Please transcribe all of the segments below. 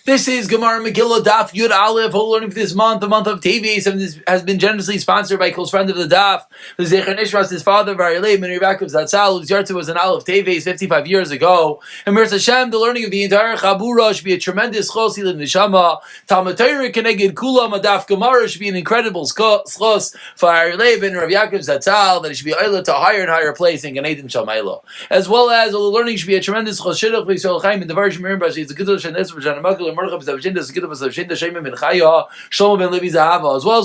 This is Gemara Megillah Daf Yud Aleph. Whole learning for this month, the month of Teves, and this has been generously sponsored by a close friend of the Daf, the Zecher Nishmas, his father, Varilei Ben Rebekah Zatzal, whose Yartzeh was an Aleph Teves 55 years ago. And Mirz Hashem, the learning of the entire Chabura should be a tremendous chos ilim neshama. Talmud Torah keneged kulam adaf Gemara should be an incredible chos for Varilei Ben Rebekah Zatzal, that it should be oiled to a higher and higher place in Gan Eden Shamaylo. As well as all the learning should be a tremendous chos shidduch v'yisrael chaim in the Varsh Mirim Bashi. It's a good Shanes for Janamakel. As well as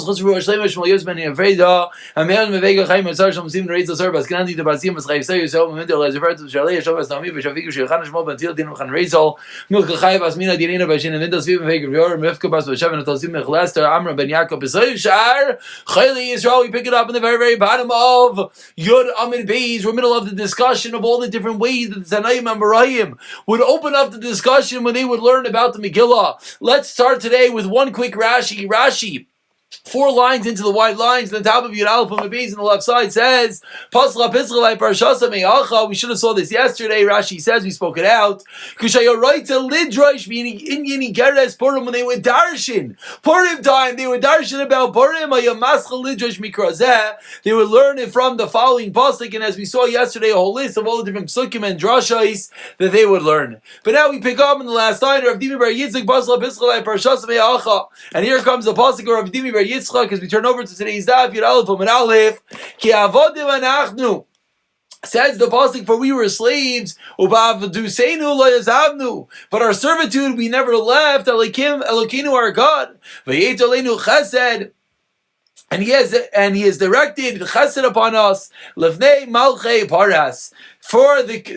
Chusru Shleima Shmuel Yosman and Freda, and Me'an Mevega Chaim and Sar Shom Sim Reiz Sorbas Grandi the Basim was Chaim Sayu So Mendel as Vert Shalei Shovas Nami Vishaviku Shilchan Shmol Bantil Din Khan Reizol Milk Chaim Asmina Dinina Bashin and Vendas Viv Vega Yor Mefka Bas Vashavan Tosim Mechlaster Amra Ben Yaakov Besoy Shar Chayli Yisrael. We pick it up in the very bottom of Yud Amid Beis. We're middle of the discussion of all the different ways that the Tanaim and Barayim would open up the discussion when they would learn about the Megillah. Let's start today with one quick Rashi. Rashi, 4 lines into the white lines, on the top of Yud Aleph on the base on the left side says, Pasla Pisla Parshasa Me'acha. We should have saw this yesterday. Rashi says, we spoke it out. Kushayoraita Lidrash, meaning Indian Geres Purim, when they were Darshan. Purim time, they were Darshan about Purim, Ayamascha Lidrash Mikrazeh. They would learn it from the following pasuk, and as we saw yesterday, a whole list of all the different psukim and drashais that they would learn. But now we pick up in the last line, Rav Dimi Bar Yitzchak, Pasla Pisla Parshasa Me'acha. And here comes the pasuk of Rav Dimi Bar Yitzchak, as we turn over to today's Daf Yud Aleph and Aleph. Ki avodim anachnu. Says the pasuk, for we were slaves, but our servitude we never left. Elokeinu our God, chesed. And he has directed chesed upon us. Lefnei malchei paras.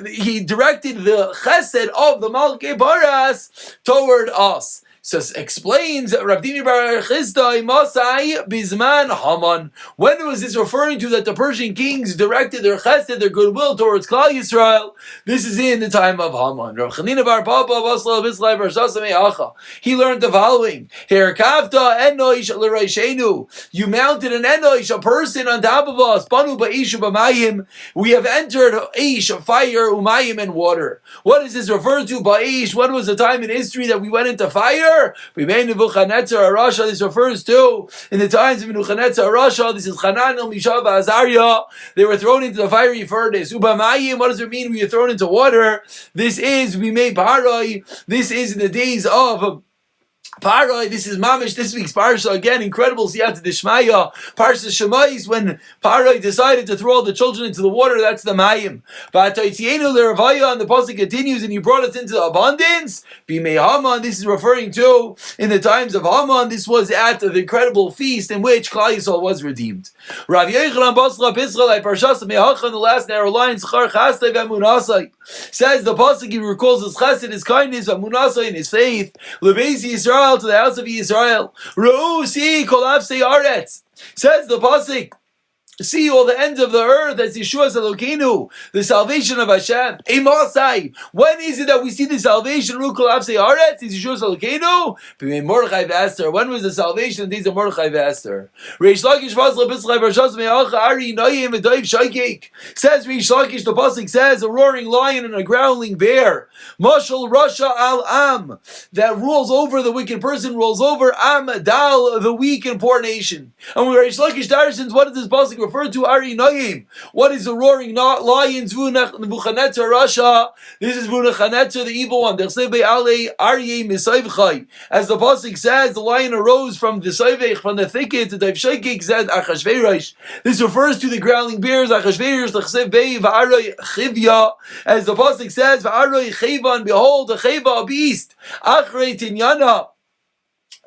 He directed the chesed of the malchei paras toward us. So explains Rav Dimi Bar Chisda Masai Bizman Haman. When was this referring to that the Persian kings directed their chesed, their goodwill towards Klal Yisrael? This is in the time of Haman. Rav Chanina Bar Papa Basla Bislai Bar Shasame Acha. He learned the following: Herkavta Enoish L'Reishenu. You mounted an Enoish, a person on top of us. Banu Ba'ishu B'Mayim. We have entered Aish, fire, Umayim, and water. What is this referred to? Ba'ish. When was the time in history that we went into fire? We made Nebuchadnezzar Rasha. This refers to in the times of Nebuchadnezzar Rasha. This is Hananel, Mishav, Azariah. They were thrown into the fiery furnace. Ubamayim. What does it mean? We were thrown into water. This is we made Parai. This is in the days of Paroi. This is Mamish, this week's Parsha. Again, incredible Siyata Dishmaya. Parsha Shemais, when Paroi decided to throw all the children into the water, that's the Mayim. And the Pasuk continues, and you brought us into abundance. Bimei Haman, this is referring to, in the times of Haman, this was at the incredible feast in which Klal Yisrael was redeemed. Rav Yochanan Basla Pisra, Parshas Me'acha, in the last narrow line, Schar Chasdei V'Amunasai. Says the Pasuk, he recalls his chesed, his kindness, V'Amunasai, and his faith. Lebeisi Yisrael, to the house of Israel. Ru'usi kol afsei aretz. Says the pasuk, see all the ends of the earth as Yeshua's Elokeinu, the salvation of Hashem. Emasai. When is it that we see the salvation? Rukol afsei aretz is Yeshua's Elokeinu. B'mei Mordechai v'Esther. When was the salvation? The days of Mordechai v'Esther. Reish Lakish v'Azla B'Tzlai Barshas Me'acha Ari Noyim V'Doiv Shaykik. Says Reish Lakish, the pasuk says, a roaring lion and a growling bear. Mashal Rasha al Am, that rules over the wicked person, rules over Am Dal, the weak and poor nation. And when Reish Lakish Darshans, what does this pasuk referred to? Ari Noyim. What is the roaring lions? Nebuchadnezzar Rasha. This is Nebuchadnezzar, the evil one. As the pasuk says, the lion arose from the Soivech, from the thicket. The Daiv Shekik said Achashverosh. This refers to the growling bears. Achashverosh, the Chsev Bei, V'Aroi Chivya. As the pasuk says, V'Aroi Cheva, and behold, a Cheva, a beast. Achrei Tinyana.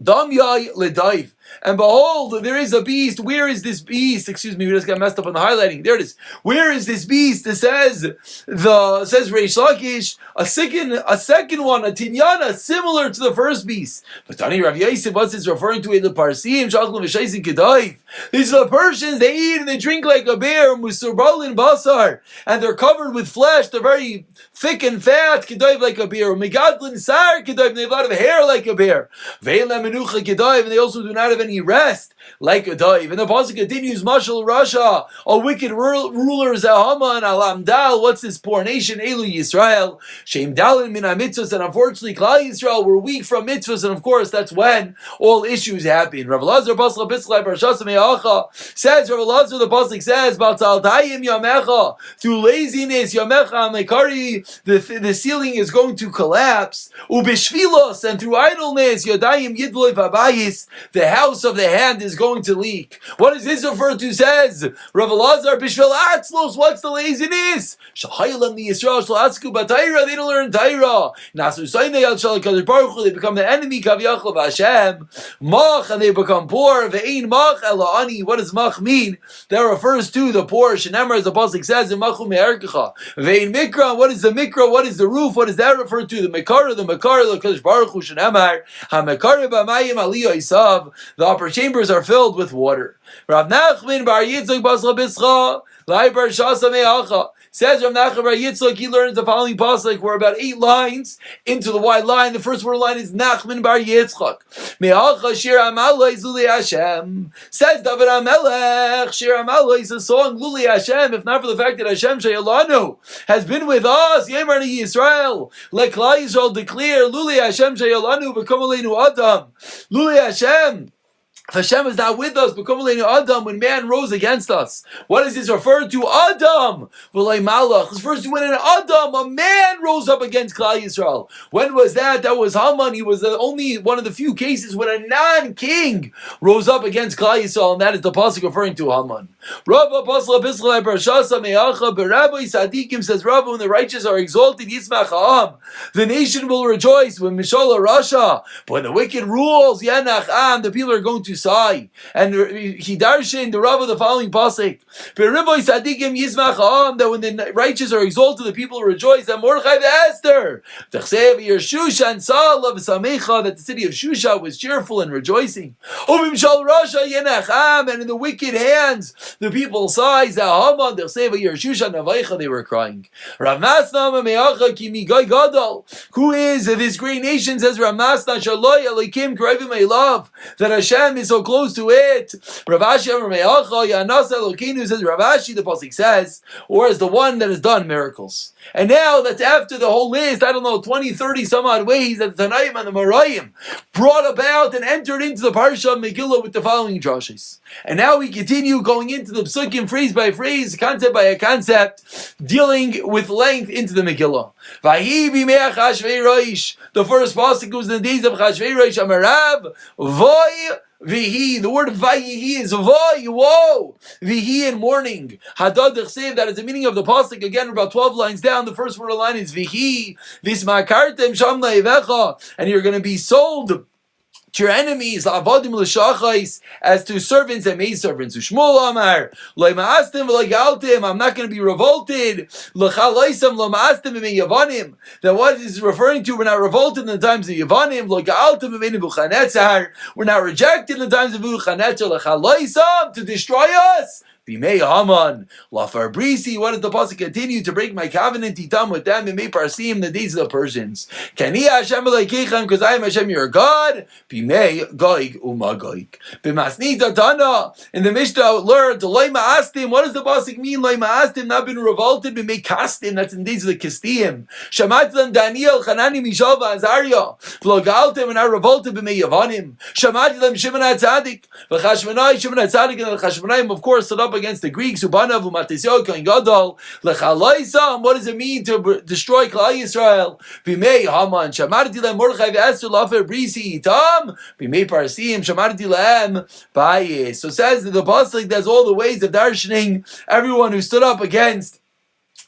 Damyai Ledaiv. And behold, there is a beast. Where is this beast? Excuse me, we just got messed up on the highlighting. There it is. Where is this beast? It says Reish Lakish, a second one, a tinyana, similar to the first beast. But Tani Rav Yosef, what's this referring to? The Parsim, Shachlum V'Shaisin Kedaiv. These are the Persians. They eat and they drink like a bear, Musurbalin Basar, and they're covered with flesh. They're very thick and fat, Kedaiv like a bear. Megadlin Sar Kedaiv. They have a lot of hair like a bear. Ve'elam Menucha Kedaiv, and they also do not have any rest. Like a dive. And the pasuk continues, Mashal Rasha, a wicked ruler is Haman Alamdal. What's this poor nation? Elu Yisrael. Shem Dalin min mitzvahs, and unfortunately, Klal Yisrael were weak from mitzvahs, and of course, that's when all issues happen. Rav Elazar Pasuk Bislai Parshas Me'acha says, Rav Elazar the pasuk says, Batal Dayim Yamecha, through laziness Yamecha Mekari, the ceiling is going to collapse. Ubishvilos, and through idleness Yadayim Yidloi Vabayis, the house of the hand is going to leak. What is this referred to? Says Rav Elazar Bishvil Atzlos. What's the laziness? Shahaylam the Yisrael Shalasku Bataira. They don't learn Taira. Nasu Sainei Al Shalakadosh Baruch Hu. They become the enemy Kaviyachal of Hashem. Mach, and they become poor. Ve'ein Mach Ela'ani. What does Mach mean? That refers to the poor. Shenemar, as the pasuk says in Machu Me'erkecha. Ve'ein Mikra. What is the Mikra? What is the roof? What does that refer to? The Mekara. The Kadosh Baruch Hu. Shenemar HaMekara B'Mayim Aliyah Isav. The upper chambers are filled with water. Rav Nachman Bar Yitzchak Basra Bischa Lai Bar Shasa Me'acha says Rav Nachman Bar Yitzchak, he learns the following pasuk. We're about 8 lines into the wide line. The first word line is Nachman Bar Yitzchak. Me'acha Shir Amalai Zuli Hashem. Says David HaMelech, Shir Amalai is a song Luli Hashem. If not for the fact that Hashem Shayalanu has been with us, Yemar Yisrael, let Klal Yisrael declare Luli Hashem Shayalanu B'Kom Aleinu Adam. Luli Hashem, Hashem is not with us. Adam, when man rose against us. What is this referred to? Adam. This refers to when an Adam, a man, rose up against Klal Yisrael. When was that? That was Haman. He was only one of the few cases when a non-king rose up against Klal Yisrael, and that is the pasuk referring to Haman. Rabba Pasla Bislai Barshasa Me'acha Berabbi Sadikim, says Rabba, when the righteous are exalted, Yismach Ha'am, the nation will rejoice. When Mishala Rasha, when the wicked rules, Yanach Am, the people are going to sigh. And he darshan the Rabba the following pasuk: Beribboy Sadikim Yismach Ha'am, that when the righteous are exalted, the people rejoice. And Mordechai Esther, Tachsev Yershusha and Sal of Samecha, that the city of Shusha was cheerful and rejoicing. Umimshal Rasha Yanach Am, and in the wicked hands the people sighs. Haman, they'll say, Yershusha Navaicha, they were crying. Rav Masna Me'acha Kimi Gai Gadol. Who is this great nation? Says Rav Masna Shaloi Elikim Krivim Elav, that Hashem is so close to it. Rav Ashi Amar Me'acha Yanas Elokeinu, says Rav Ashi, the pasuk says, or as the one that has done miracles. And now that's after the whole list, 20, 30 some odd ways that the Tanaim and the Marayim brought about and entered into the Parsha of Megillah with the following drashas. And now we continue going into the psukim phrase by phrase, concept by a concept, dealing with length into the Megillah. Vahi b'me'ach Chashvei the first pasuk was in the days of Chashvei Amarav, Voy Vihi, the word Vayihi is Voy, woe, Vihi in mourning. Hadad Chsev, that is the meaning of the pasuk. Again, about 12 lines down, the first word of the line is Vihi, Vismakartem Sham La'ivecha, and you're going to be sold to your enemies, as to servants and maidservants. Ushmul Amar, I'm not going to be revolted. That what is referring to, we're not revolted in the times of Yavanim. We're not rejected in the times of Nebuchadnezzar. To destroy us. Bimei Haman, Lafar Brisi. What does the pasuk continue? To break my covenant, Itam, with them, and Bimei Parsim, the days of the Persians. Kani Hashem Elokeichem, because I am Hashem your God. Bimei Goig Umagoig. B'masni Tana. In the Mishnah, learned Loi Ma'astim. What does the pasuk mean? Loi Ma'astim, not been revolted. Bimei Kastim. That's in the days of the Kistiyim. Shamatim Daniel, Hanani, Mishael, Azariah. V'logaltim, and I revolted. Bimei Yavanim. Shamatim Shimon HaTzadik. V'chashmonai Shimon HaTzadik, and the Chashmonaim, of course, stood up against the Greeks. Ubanav umatisyo kohen gadol lechalaisam. What does it mean to destroy Klal Yisrael? Bimei Haman shamarti lehem Mordechai ve'Esther lafer brisi itam. Bimei Parsim shamarti lehem bayis. So says the pasuk, there's all the ways of darshaning everyone who stood up against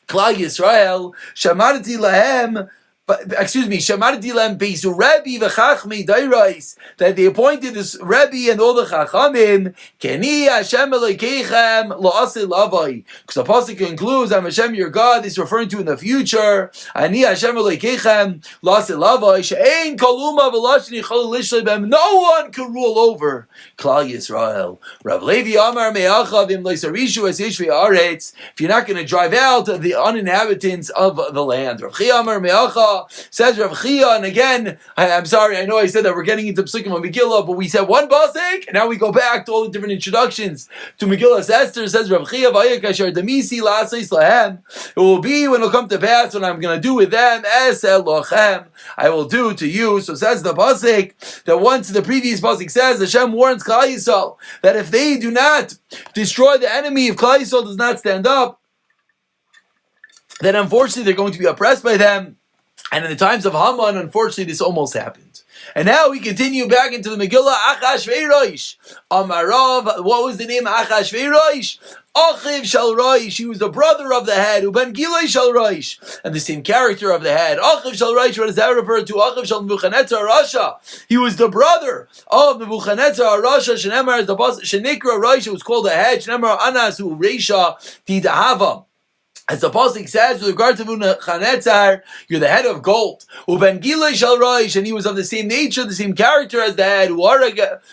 Klal Yisrael. Shamarti lehem. Shamarti lem beisu Rebbe v'chachmei dairais, that they appointed this Rebbe and all the chachamim. Keni Hashem Elokeichem la'aseh lavai, because the pasuk concludes, "I'm Hashem your God." Is referring to in the future. Ani Hashem Elokeichem la'aseh lavai she'ein kaluma v'lashin yichol lishlei b'hem. No one can rule over Klal Yisrael. Rav Levi Amar me'acha v'im leisarishu es yishvei aretz. If you're not going to drive out the uninhabitants of the land, Rav Chi Amar me'acha. Chia. Says Rav Chia, and again, I'm sorry, I know I said that we're getting into Psukim of Megillah, but we said one pasuk, and now we go back to all the different introductions to Megillah's Esther. Says Rav Chia, it will be when it'll come to pass what I'm going to do with them, es elochem, I will do to you. So says the pasuk that once the previous pasuk says Hashem warns Klal Yisrael that if they do not destroy the enemy, if Klal Yisrael does not stand up, then unfortunately they're going to be oppressed by them. And in the times of Haman, unfortunately, this almost happened. And now we continue back into the Megillah. Achashverosh Amarav. What was the name Achashverosh? Achiv Shal Roish. He was the brother of the head. Uben Gilai Shal Roish. And the same character of the head. Achiv Shal Roish. What does that refer to? Achiv Shal Nebuchadnezzar Rasha. He was the brother of Nebuchadnezzar Rasha. Shenemar is the boss. Shenikra Roish. It was called the head. Shenemar Anasu Reisha Tidahava. As the pasuk says, with regard to Nebuchadnezzar, you're the head of gold. Uben Gilai Shal Roish, and he was of the same nature, the same character as the head. Who bikesh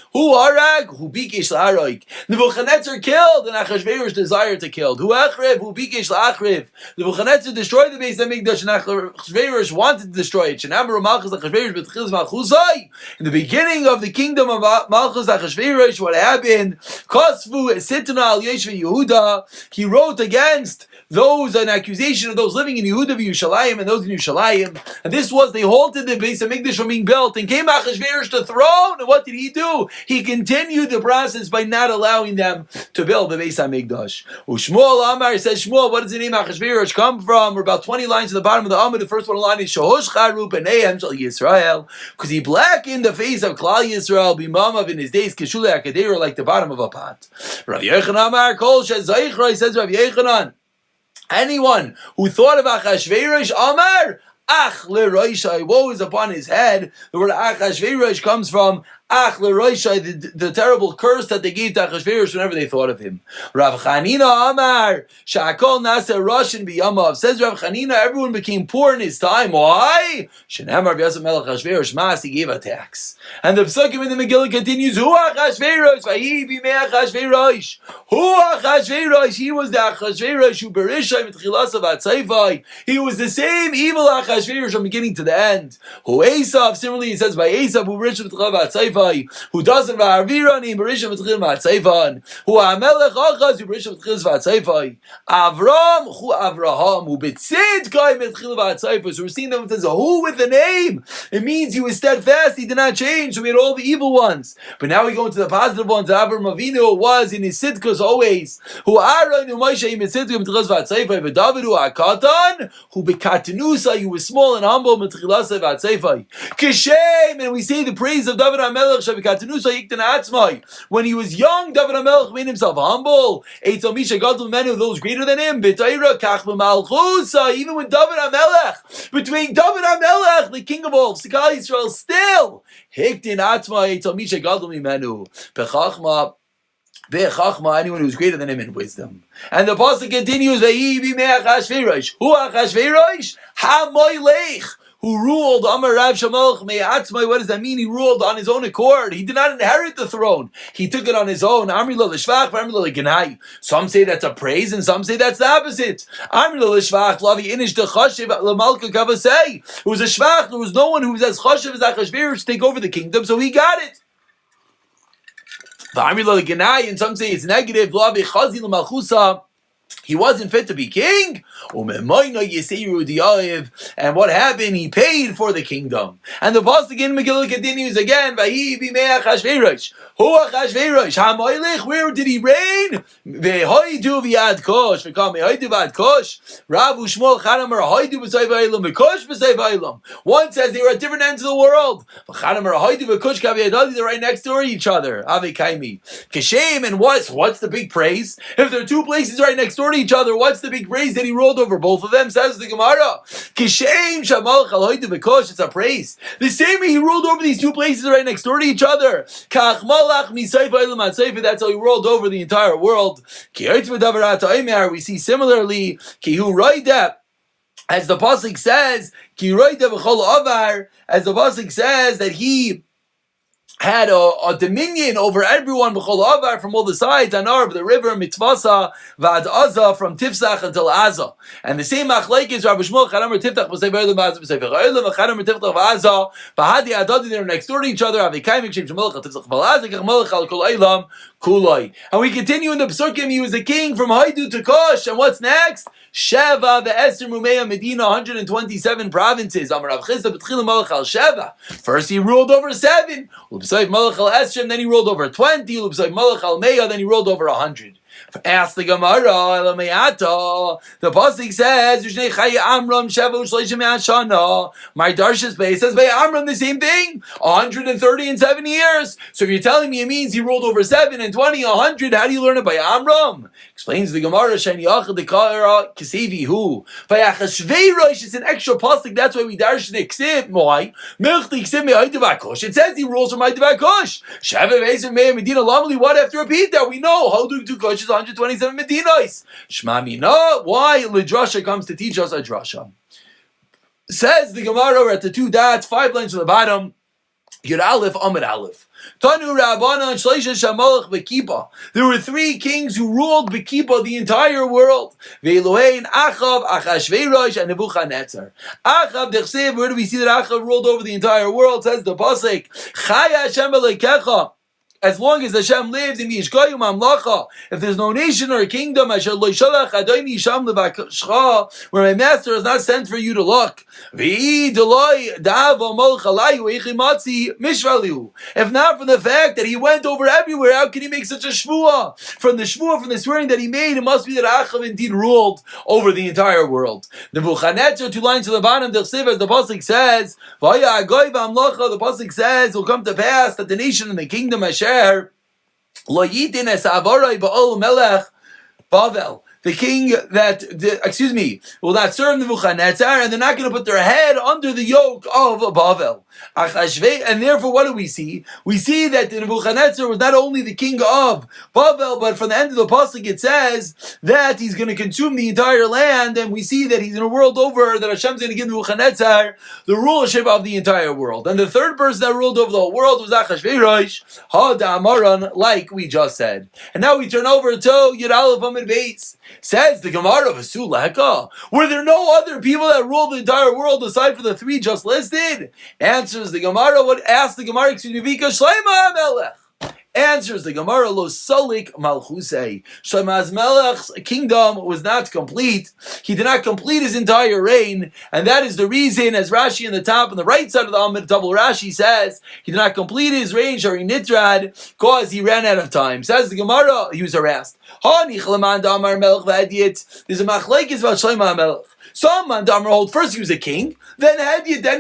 la'arag. Nebuchadnezzar killed, and Achashverosh desired to kill. Who bikesh la'achriv. Nebuchadnezzar destroyed the Beis Hamikdash, and Achashverosh wanted to destroy it. In the beginning of the kingdom of Malchus Achashverosh, what happened? He wrote against those, an accusation of those living in Yehuda Yerushalayim and those in Yerushalayim, and this was, they halted the Beis Hamikdash from being built, and came Achashverosh to the throne, and what did he do? He continued the process by not allowing them to build the Beis Hamikdash. Shmuel Amar says, Shmuel, what does the name Achashverosh come from? We're about 20 lines at the bottom of the Amar. The first one line is Shohosh Charu B'neihem Shal Yisrael, because he blackened the face of Klal Yisrael B'mamav in his days, Keshule Akadera, like the bottom of a pot. Rav Yochanan Amar Kol Shezaychra, says Rav Yochanan, anyone who thought of Achashverosh, Amar, Ach leroishai, woe is upon his head. The word Achashverosh comes from Ach leroishai, the terrible curse that they gave to Achashverosh whenever they thought of him. Rav Chanina Amar, Sha'akol Nasa Roshin B'yamav. Says Rav Chanina, everyone became poor in his time. Why? Shenamar B'yasam Melech Achashverosh Mas, he gave a tax. And the Psukim in the Megillah continues, Hu Achashverosh, Vahi B'mei Achashverosh. Hu Achashverosh, he was the Achashverosh who berishai mitchilas of Atzayvai. He was the same evil Achashverosh from beginning to the end. Hu Esav, similarly it says by Esav, who berishai mitchilas of Atzayvai, who doesn't va'arvirani, berishai mitchilas of Atzayvan. Hu HaMelech Achaz, who berishai mitchilas of Atzayvai. Avram, Hu Avraham, who betzid kai mitchilas of Atzayvai. So we're seeing them as a who with the name. It means he was steadfast, he did not change, so we had all the evil ones. But now we go into the positive ones. Avram Avinu was in his sidkus always. Who Aaron, who Moshe, in his sidkus, mitchilas of Atzayvai, but David, who Akatan, who bekatanusa, you were small and humble, mitchilas of Atzayvai. Kishem, and we say the praise of David HaMelech, shabekatanusa yiktan atzmai. When he was young, David HaMelech made himself humble. Eitzal Misha Gadol Menu, those greater than him, B'Torah Kach B'Malchusa, even with David HaMelech, between David HaMelech, the king of all Klal Yisrael, still Hiktin Atzmai, Eitzal Misha Gadol Menu, B'Chachma, anyone who's greater than him in wisdom. And the pasuk continues, Achashverosh. Who Achashverosh? HaMoilech, who ruled Amar Rav Shamalch Me'atzmai. What does that mean? He ruled on his own accord. He did not inherit the throne. He took it on his own. Amri lo l'shvach, Amri lo l'genai. Some say that's a praise, and some say that's the opposite. Amri lo l'shvach, lavi inish de chashiv l'malka kavasei. It was a shvach. There was no one who was as chashiv as Achashverosh to take over the kingdom, so he got it. And some say it's negative. He wasn't fit to be king. And what happened? He paid for the kingdom. And the pasuk in Megillah continues again. Who Achashverosh? HaMoilech, where did he reign? V'hoidu v'yad kosh. V'kam v'hoidu v'yad kosh. Rav Ushmol Chanamer hoidu b'say v'aylam. V'kosh b'say v'aylam. One says they were at different ends of the world. V'chanamer hoidu v'kosh kav'yadadi. They're right next door to each other. Ave kaimi. Kishem, and what's the big praise? If there are two places right next door to each other, what's the big praise that he ruled over both of them? Says the Gemara. Kishem shamal chaloidu v'kosh. It's a praise. The same way he ruled over these two places right next door to each other. Kachmal. That's how he rolled over the entire world. We see similarly, as the pasuk says, as the pasuk says that he had a dominion over everyone, b'chol avar, from all the sides, anar, of the river, mitzvasa, vad Aza, from Tifsach until Aza. And the same machlek is Rabbi Shmuel, Chadamar Tiftach, b'sei v'olam Aza, b'sei v'olam, Chadamar Tiftach v'Aza, b'hadi adadi, they're next door to each other, avikaim, kshem shemelech, Tifsach v'Aza, kach melech al kol eilam, kuloi. And we continue in the Pesukim, he was the king from Haidu to Kosh, and what's next? Sheva, the Esther Mumeya Medina, 127 provinces. Amar Rav Chisda b'tchilim malach al Sheva. First he ruled over 7. L'b'sayv malach al Esrim, then he ruled over 20. L'b'sayv malach al Meya, then he ruled over 100. Ask the Gemara, the pasuk says, "Ushnei Chaye Amram Sheva U'Shleishim Me'ashana." My Darshas Bey says by Amram the same thing, 130 and 7 years. So if you're telling me it means he ruled over 7 and 20, 100, how do you learn it by Amram? Explains the Gemara, Shani Achad Dekara Kisevi Hu. By Achashveirosh, it's an extra pasuk. That's why we darshan Ksiv. Why? Milchti Ksiv Me'aydevakosh. It says he rules from Aydevakosh. Sheva Ve'esim Me'ah Medina Lamli. Why do I have to repeat that? We know how do Kosh is 127 Medinos. Shmami, no. Why? Lidrasha comes to teach us a drasha. Says the Gemara at the 2 dots, 5 lines from the bottom. Yud Aleph, Amid Aleph. Tanu Rabbana and Shleisha Shamalach Bekipa. There were 3 kings who ruled Bekipa, the entire world. Ve'Elohein, Achav, Achashveirosh, and Nebuchadnezzar. Achav Dechsev, where do we see that Achav ruled over the entire world? Says the pasuk, Chaya Hashem Elekecha. As long as Hashem lives in Yishkoyu Mamlacha, if there's no nation or kingdom, where my master has not sent for you to look. If not from the fact that he went over everywhere, how can he make such a shvuah? From the swearing that he made, it must be that Achav indeed ruled over the entire world. Nebuchadnezzar, 2 lines to the bottom, as the pasuk says, the pasuk says, it will come to pass that the nation and the kingdom Hashem Lo Yidin es Avarai Ba'ol Melech Bavel. The king will not serve Nebuchadnezzar, and they're not going to put their head under the yoke of Bavel. And therefore, what do we see? We see that Nebuchadnezzar was not only the king of Bavel, but from the end of the pasuk it says that he's going to consume the entire land, and we see that he's in a world over, that Hashem's going to give Nebuchadnezzar the rulership of the entire world. And the third person that ruled over the whole world was Achashveirosh, Ha'da'amaran, like we just said. And now we turn over to Yud Aleph Amid Beis. Says the Gemara of Asuleka, were there no other people that ruled the entire world aside from the 3 just listed? Answers the Gemara, Vika Shleima Melech. Answers the Gemara, Lo Solik Malchusei. Shlomo's Melech's kingdom was not complete. He did not complete his entire reign, and that is the reason, as Rashi in the top on the right side of the Amid, double Rashi says, he did not complete his reign, Shari Nitrad, because he ran out of time. Says the Gemara, he was harassed. There's a machlekes about Shlomo Melech. Some Mandamar hold first he was a king, then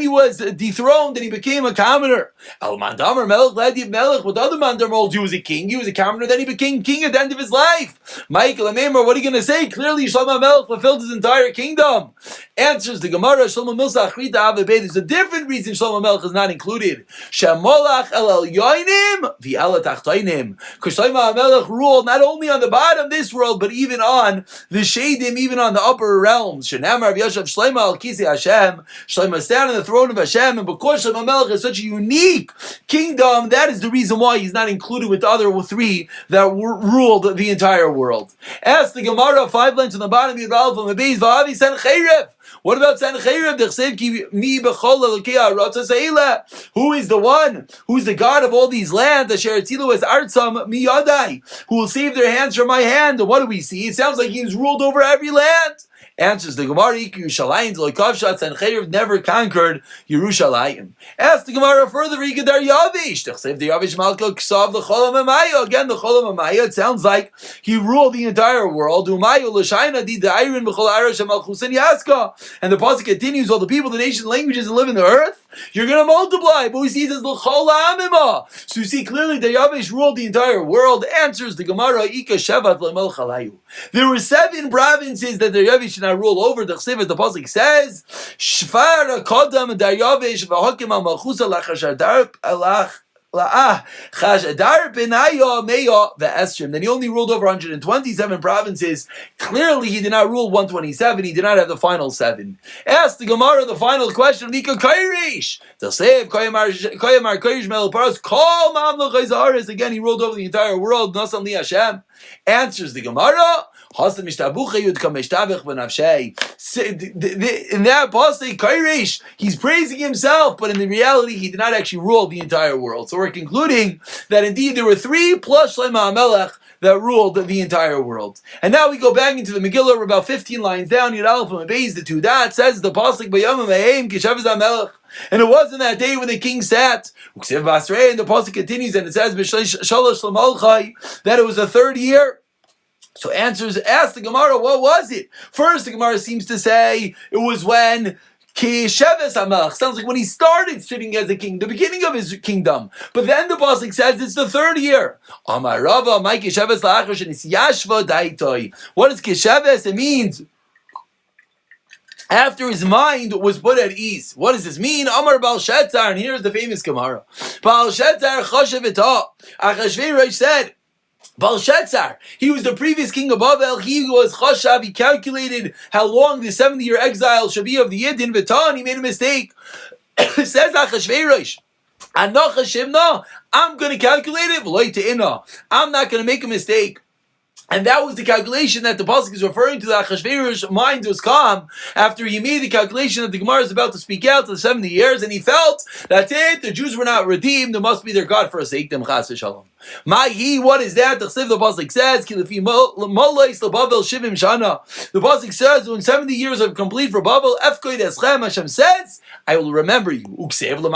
he was dethroned and he became a commoner. El Mandamar Melech Melech, with other Mandamar hold he was a king, he was a commoner, then he became king at the end of his life. Michael Amemar, what are you going to say? Clearly Shlomo Melech fulfilled his entire kingdom. Answers the Gemara, Shlomo Milsa Achrita Ave Beit. There's a different reason Shlomo Melech is not included. Shemolach El Yoinim V'El Tachtainim. Because Shlomo Melech ruled not only on the bottom of this world, but even on the Shadim, even on the upper realms. Shenamar Yashav Shlomo Al Kisei Hashem. Shlomo is down on the throne of Hashem, and because Shlomo Melech is such a unique kingdom, that is the reason why he's not included with the other 3 that ruled the entire world. Ask the Gemara, 5 lines on the bottom, Yud Aleph on the base, V'avi Sancheriv. What about Sancheriv? Who is the one? Who is the God of all these lands? Asher Tzilu es Artzam Miyadai. Who will save their hands from my hand? And what do we see? It sounds like he's ruled over every land. Answers the Gemara, Yerushalayim Zloikavshat Sancheriv never conquered Yerushalayim. Ask the Gemara further, Igadar Yavish. Tchsev the Yavish Malko Ksav the Cholam Amaya. Again, the Cholam Amaya. It sounds like he ruled the entire world. Umayu L'Shaina Di Dairin B'Chol Arash Malchusin Yaska. And the pasuk continues, all the people, the nations, languages, and live in the earth, you're going to multiply. But we see it as L'Chol Amima. So you see clearly the Yavish ruled the entire world. Answers the Gemara, Ika Shevat L'Melch Halayu. There were 7 provinces that the Yavish did not rule over. The Chsiv, the pasuk says, Shfar Kodam Daryavish V'Hakim Al Malchusa Lachashar Darp Alach Then he only ruled over 127 provinces. Clearly, he did not rule 127. He did not have the final 7. Ask the Gemara the final question. Again, he ruled over the entire world. Answers the Gemara. In that pasuk, Kairish, he's praising himself, but in the reality, he did not actually rule the entire world. So we're concluding that indeed there were 3 plus Shlomo HaMelech that ruled the entire world. And now we go back into the Megillah. We're about 15 lines down. Yud Aleph and Beis, the 2 dots, says the pasuk B'yomim Ha'eim Kishavas HaMelech. And it wasn't that day when the king sat. And the pasuk continues, and it says that it was the 3rd year. So ask the Gemara, what was it? First, the Gemara seems to say it was when Kisheves HaMelech, sounds like when he started sitting as a king, the beginning of his kingdom. But then the pasuk says it's the 3rd year. Amar Rava, my Kisheves la'achar shenis yashva daitoi. What is Kisheves? It means after his mind was put at ease. What does this mean? Amar Baal Shetzar, and here's the famous Gemara. Baal Shetzar chashav ita. Achashverosh said, Belshazzar, he was the previous king of Babel. He was Chashav. He calculated how long the 70-year exile should be of the Yidden V'tan. He made a mistake. Says Achashverosh, I'm going to calculate it. I'm not going to make a mistake. And that was the calculation that the pasuk is referring to. That Achashverosh's mind was calm after he made the calculation that the Gemara is about to speak out to the 70 years, and he felt that's it. The Jews were not redeemed. There must be their God forsake them. Chas v'shalom. Mahi, what is that? The pasuk says, the pasuk says, when 70 years are complete for Babel, Hashem says, I will remember you. And the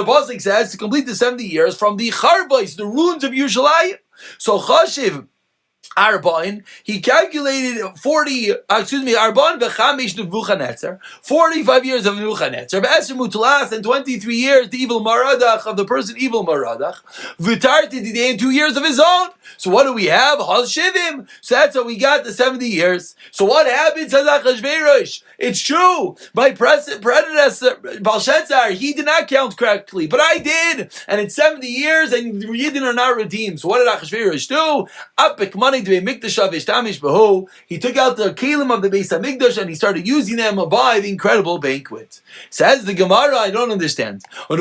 pasuk says, to complete the 70 years from the charbos, the ruins of Yerushalayim. So Chashiv Arba'in, he calculated Arba'in v'chamish Nebuchadnezzar, 45 years of Nebuchadnezzar, v'eser mutalas, and 23 years the evil Maradach of the person evil Maradach, v'tarti didei, and 2 years of his own. So what do we have? Hashivim. So that's how we got the 70 years. So what happened? Says Achashverosh. It's true. My predecessor, Belshazzar, he did not count correctly, but I did. And it's 70 years, and the Yidden are not redeemed. So what did Achashverosh do? He took out the kelim of the Beis HaMikdash, and he started using them by the incredible banquet. Says the Gemara, I don't understand. And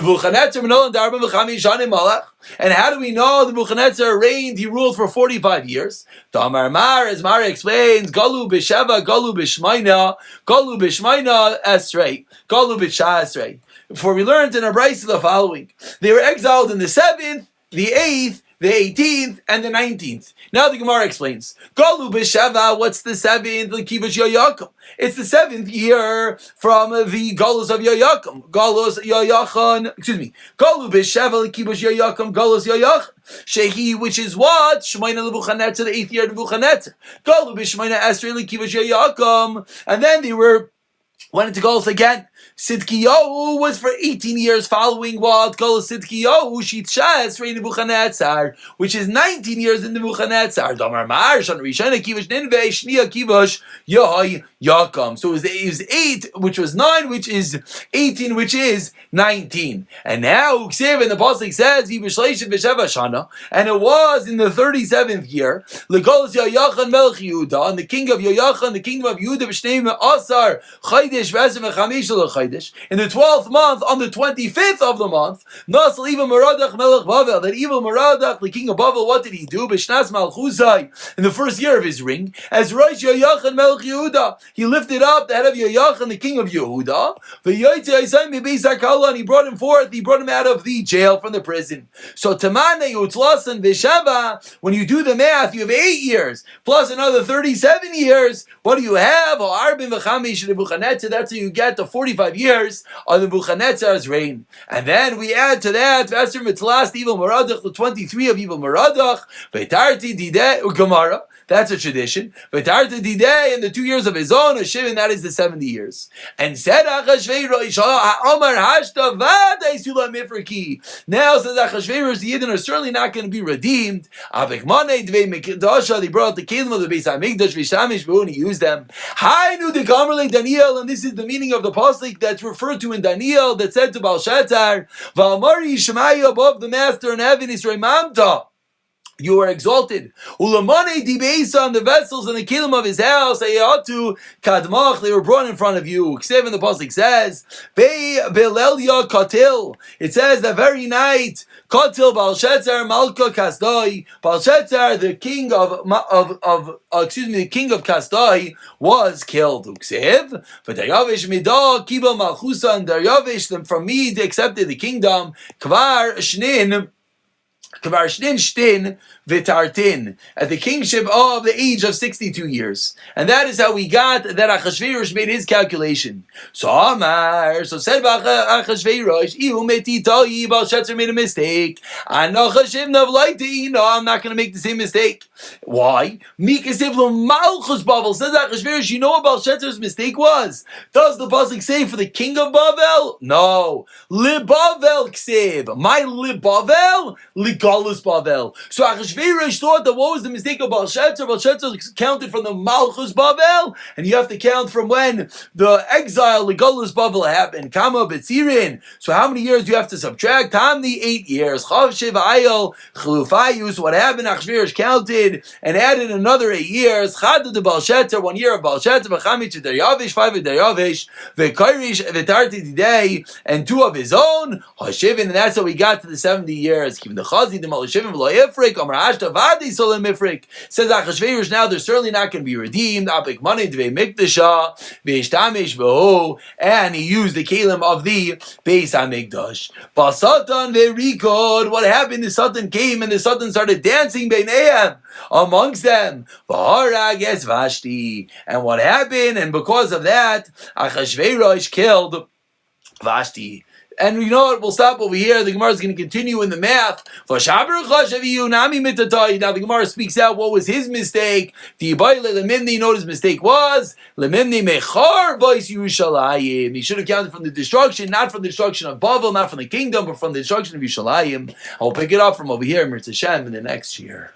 how do we know the Nebuchadnezzar reigned? He ruled for 45 years. Tamar Mar, as Mara explains, Galu b'Sheva, Galu b'Shmaina, Galu b'Shmaina Esrei, Galu b'Sha Esrei. For we learned in our Brisa the following: they were exiled in the 7th, the 8th, the 18th, and the 19th. Now the Gemara explains. Galu b'Sheva, what's the 7th? L'kibush Yoyakim. It's the 7th year from the Galus of Yoyakim. Galus Yoyachan, Galu b'Sheva, l'kibush Yoyakim, Galus Yoyachan. Shehi, which is what? Shemaina Nebuchadnezzar, the 8th year of Nebuchadnezzar. Galu b'Shemaina Esrei, l'kibush Yoyakim. And then they went into Galus again. Sidkiyahu was for 18 years following what? Galus Sidkiyahu, Shitcha Esrei Nebuchadnezzar, which is 19 years in Nebuchadnezzar. Damar Mar, Shan Rishana Kivash Ninveh, Shnia Kivash, Yahai Yakam. So it was 8, which was 9, which is 18, which is 19. And now, Uksiv in the pasuk says, V'b'shleishet v'sheva shana, and it was in the 37th year, L'galus Yoyachan Melech Yehuda, and the king of Yoyachan, the kingdom of Yehuda, V'shneim Asar, Chaydesh V'esem V'chamish L'chaydesh, in the 12th month, on the 25th of the month, Nasal evil Maradach Melech Bavel, that evil Maradach, the king of Bavel, what did he do? B'shnas Malchusai, in the 1st year of his reign, as Rosh Yoyachan Melech Yehuda, he lifted up the head of Yoyachan, the king of Yehuda, and he brought him forth, he brought him out of the jail from the prison. So Tamane Utlasan V'Sheva, when you do the math, you have 8 years, plus another 37 years. What do you have? That's how you get the 45 years of the Nebuchadnezzar's reign. And then we add to that, V'Esser Mitlas, evil Maradach, the 23 of evil Maradach, V'Tarti Dideh Gemara. That's a tradition. V'tarta didei, in the 2 years of his own, Shivin, that is the 70 years. And said Achashverosh, Omar Hashta Vadei Sula Mifraki. Now says Achashverosh, the Yidden are certainly not going to be redeemed. Avik Monei Dvei Mikdasha, they brought the kingdom of the Beis HaMikdash, Vishamish Behu, and he used them. Hainu de Gamerle Daniel, and this is the meaning of the pasuk that's referred to in Daniel that said to Belshazzar, V'amari Yishmayu above the master in heaven, Yisrael Mamta. You are exalted. Ulamane dibeisa on the vessels and the kingdom of his house. Ayatu kadmach. They were brought in front of you. Seven. The pasuk says, Be belelia katil. It says the very night. Katil Belshazzar Malka Kasdai. Belshazzar, the king the king of Kasdai, was killed. Uksev. V'dayavish midah kiba malchusa, and Daryavish from me accepted the kingdom. Kvar shnin. Shtin Vitartin, at the kingship of the age of 62 years. And that is how we got that Achashverosh made his calculation. So said Achashverosh, Belshazzar made a mistake. No, I'm not going to make the same mistake. Why? Malchus Bavel, says Achashverosh, you know what Belshazzar's mistake was? Does the pasuk say for the king of Bavel? No. Libavel Ksiv. My Libavel? Ligalus Bavel. So Achashverosh thought that what was the mistake of Belshazzar? Belshazzar counted from the Malchus Bavel, and you have to count from when the exile, Ligalus Bavel, happened. Kama Betzirin. So how many years do you have to subtract? Tamni 8 years. Chav Sheva Ayel Chlufayus. What happened? Achashverosh counted and added another 8 years. Chad de Belshazzar, 1 year of Belshazzar, V'chamich Daryavish, 5 of Daryavish, V'kairish V'tarti Didei, and 2 of his own. Hashivin, and that's how we got to the 70 years. Keeping the Chazi, the Malashivin, V'lo Ifrik, Amar Hashta Vadi Solim Ifrik. Says Achashverosh, now they're certainly not going to be redeemed. Apik Money Dvei Mikdasha, V'ishtamish Beho, and he used the Kalim of the Beis HaMikdash. Basatan Ve'rikod, what happened? The Satan came and the Satan started dancing Beinayim, amongst them. V'harag es Vashti. And what happened? And because of that, Achashverosh killed Vashti. And you know what? We'll stop over here. The Gemara is going to continue in the math. Now the Gemara speaks out what was his mistake. You know what his mistake was? He should have counted from the destruction, not from the destruction of Bavel, not from the kingdom, but from the destruction of Yerushalayim. I'll pick it up from over here, Mirz Hashem, in the next year.